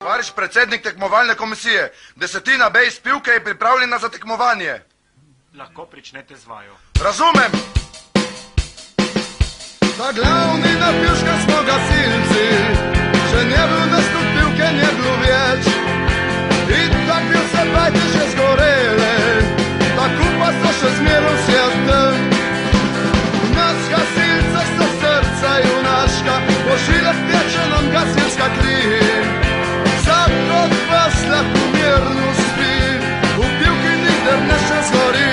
Tovariš predsednik tekmovalne komisije, desetina bej spivke je pripravljena za tekmovanje. Lahko pričnete z vajo. Razumem! Ta glavni na pivška smo gasilci, še ne bil nastup pivke, ne bil več. In tak bil se bajte še zgorele, ta kupa so še zmerom sjetem. U nas gasilca sta srca junaška, po žilah teče nam gasilska kri. Vsak od vas lahko mirno spi, v pivki nikdar ne še zgori.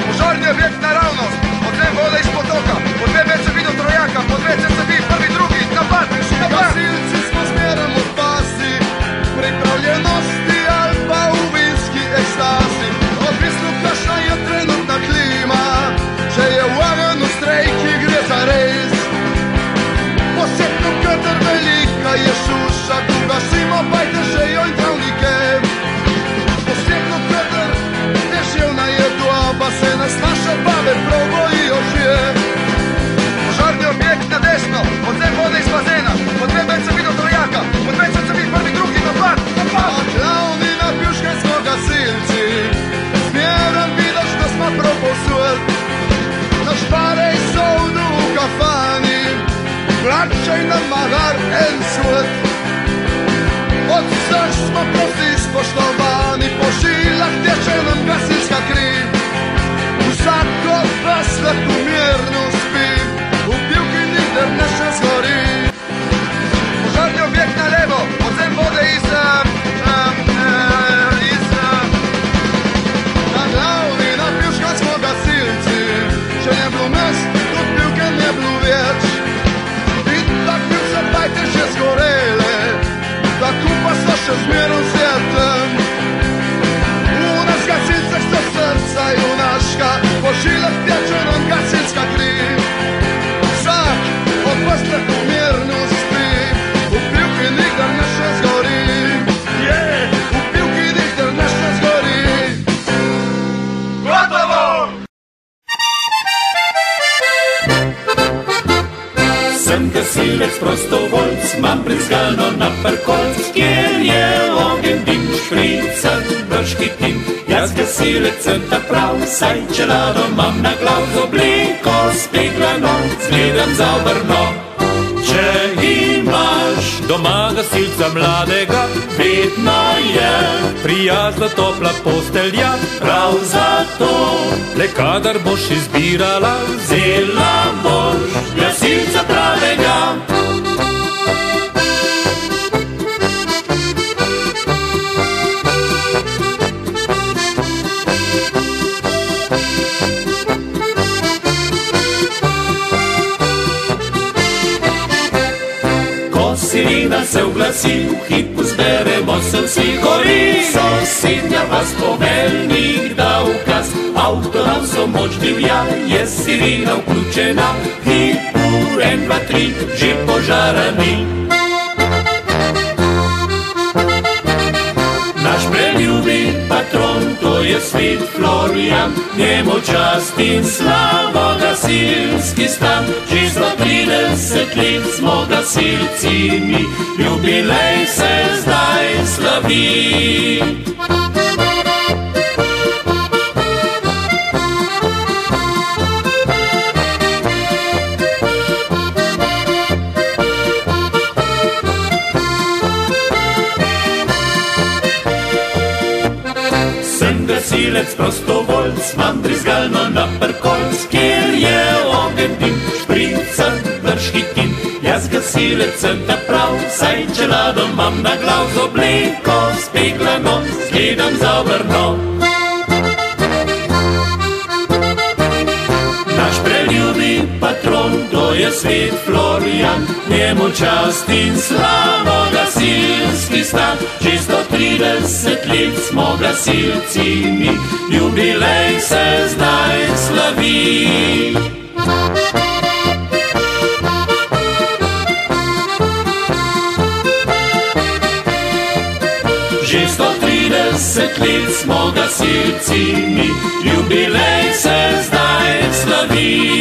Požarni objekt naravnost, odlem vode iz potoka, po dve vece vidio trojaka, po dve CCB, prvi, drugi, napad, napad! Gasilci smo zmerom od pasti, pripravljenosti ali pa v vinski ekstasi. Odvisno kakšna je trenutna klima, če je v agonu strejki, gre za res. Posebno kadar velika je šuša, tu gasimo pajtežejo in travnike. Posebno kadar deževna je doba, se nas naše babe probojijo že. Požarni objekt na desno, odlem vode iz bazena, po dve vece vidio trojaka, po dve CCB, prvi, drugi, napad, napad! A glavni na pivške smo gasilci, zmerom vidiš, da smo proposud. Naš parej sovdu v kafani, plačaj nam magar en svet. Od vseh smo prosti spoštovani, po žilah teče nam gasilska kri. Vsak od vas lahko mirno spi, v pivki nikdar ne še zgori. Požarni objekt na levo, odlem vode iz... Na glavni na pivška smo gasilci, če ne bilo mest, tudi pivke ne bilo več. In tak bil se bajte že zgorele, ta kupa sta še zmerom sjetem. U nas gasilcah sta srca junaška, po žilah teče nam gasilska kri. Vsak od vas lahko mirno spi, v pivki nikdar ne še zgori. V pivki nikdar ne še zgori. Gotovo! Sem gasilec prostovoljc, mam brizgalno na parkolc, kjer je ogen dim, šprica, brški tim. Jaz gasilec sem ta prav, saj čelado mam na glav, z obliko speglano, zgledam za obrno. Če imaš doma gasilca mladega, vedno je prijazna topla postelja. Prav zato, le kadar boš izbirala, vzela boš gasilca pravega. Sirena se oglasi, v hipu zberemo se vsi, gori sosednja vas, poveljnik da ukaz. Avto na vso moč divja, je sirena vključena, v hipu 1, 2, 3, že požara ni. Naš preljubi patron, to je svet Florian, njemu čast in slavo gasilski stan. Že 130 let smo gasilci mi, jubilej se zdaj slavi. Gasilec prostovoljc, mam brizgalno na parkolc, kjer je ogen dim, šprica, brški tim. Jaz gasilec sem ta prav, saj čelado mam na glav, z obliko speglano, zgledam za obrno. Naš preljubi patron, to je svet Florian, njemu čast in slavo gasilski stan. Že 130 let smo gasilci mi, jubilej se zdaj slavi. Že 130 let smo gasilci mi, jubilej se zdaj slavi.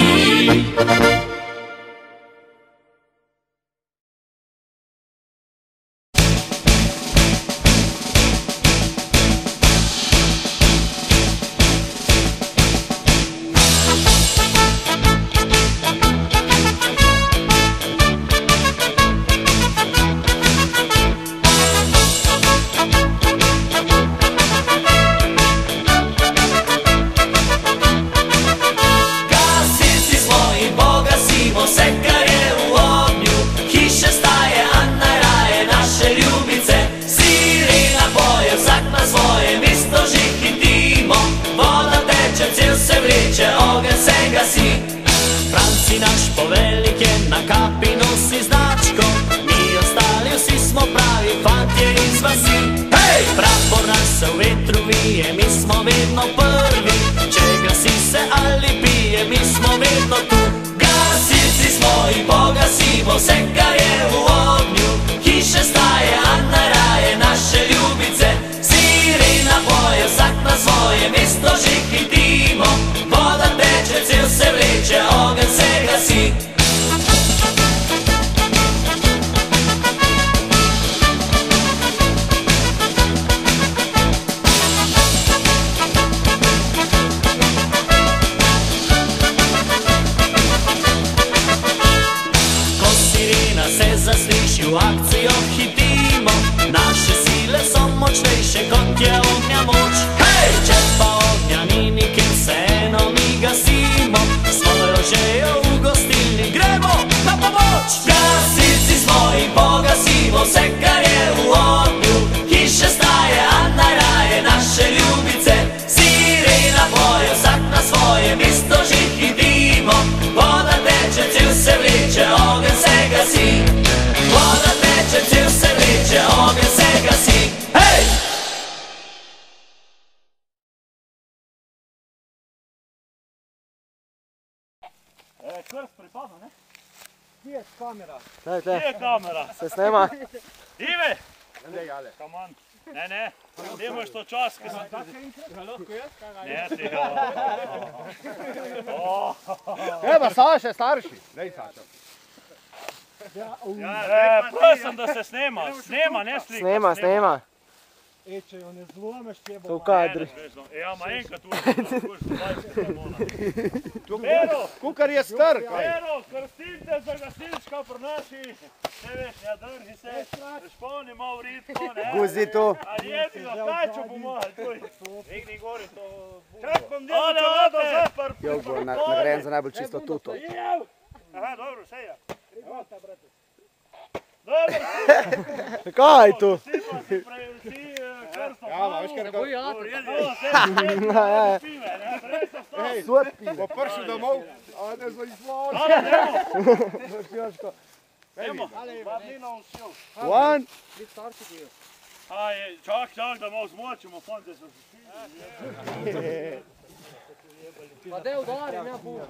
krst pripada, ne? Kje je kamera? Kje je kamera? Se snema? Ive! Ne, ale. Come on. Ne, ti imaš to čas, ki sem tudi... Ne, ti ga... Treba, Saša, starši. Dej, Saša. Prosim, da se snema. Snema, ne slika. Snema. Če jo ne zlomiš, kje bo... To v kadri. Ja, ma enkrat uvijek, Pero! Kukar je star, kaj? Pero, krstite za gasilčka prinaši. Ne veš, ja, drži se. Šponi malo ritmo, ne? Guzi to. Ali jedi ga, kaj čo bo mohal, tuj? Egni gori to... Čak bom delo čelado zapar. Jo, bo nagrajen za najbolj čisto tuto. Aha, dobro, vse je. Rigota, brate. Dobro, Kaj tu? si pa si krstom. Ja, ma, veš kaj rekel? Bo pršel domov, a ne za izvor. Nemo, vabnino všel. One. Čak, da malo zmočimo, fante so se šli. Pa dej udari, ne bo.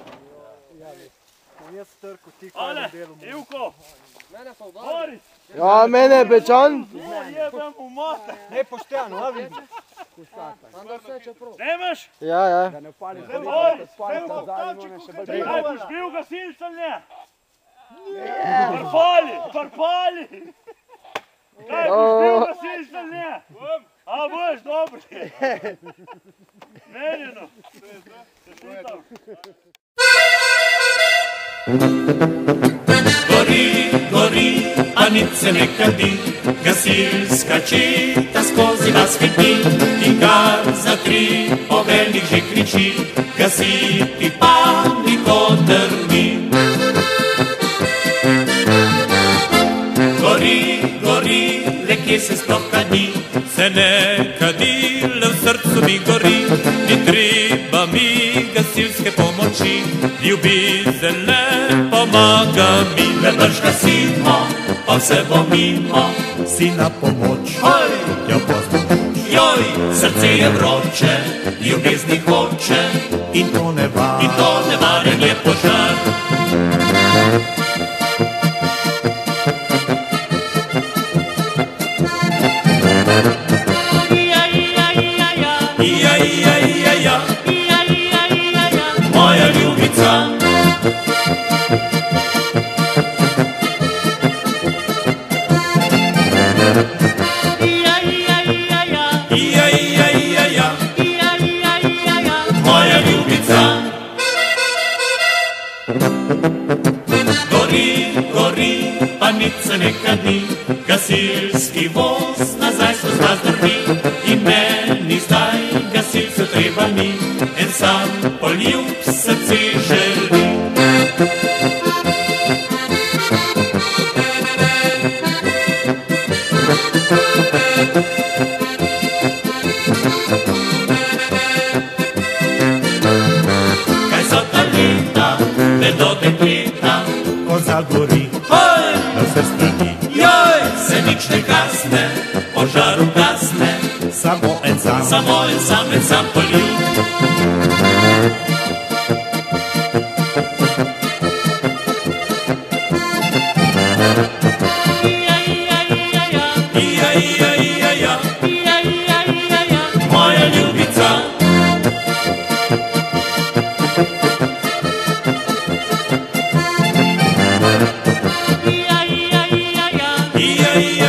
Jaz trku ti Ale, Ivko, Mene pa udari. Boris, Ja, mene je Bečan. jebem v mate. Ne pošteno, a vidi. Andar vse čeprav. Nemaš? Ja. Da ne upali za Boris, zadnji, kaj boš bil gasilc ali ne? Parpali. Kaj boš bil gasilc ali ne? A boš, dobri. Menjeno. Čestitam. Gori, a nič se ne kadi, gasilska četa skozi vas hiti in kar za 3 poveljnik že kriči, gasiti pa nikoder ni. Gori, le kje se sploh kadi, se ne kadi, le v srcu mi gori, ni treba mi gasilske pomoči, ljubezen le pomaga mi. Le brž gasimo, pa vse bo mimo, si na pomoč, jo pozdravim. Joj, srce je vroče, ljubezni hoče, in to nevaren je požar. Moja ljubica. Moja ljubica. Gori, pa nič se ne kadi, gasilski voz nazaj so zdrvi in meni zdaj gasilcev treba ni, en sam poljub srce želi. Kaj so ta leta, vedo dekleta, ko zagori, na vse strani. Joj, se nič ne kasne, požar ugasne, samo en sam poljub. Moja ljubica. Yeah.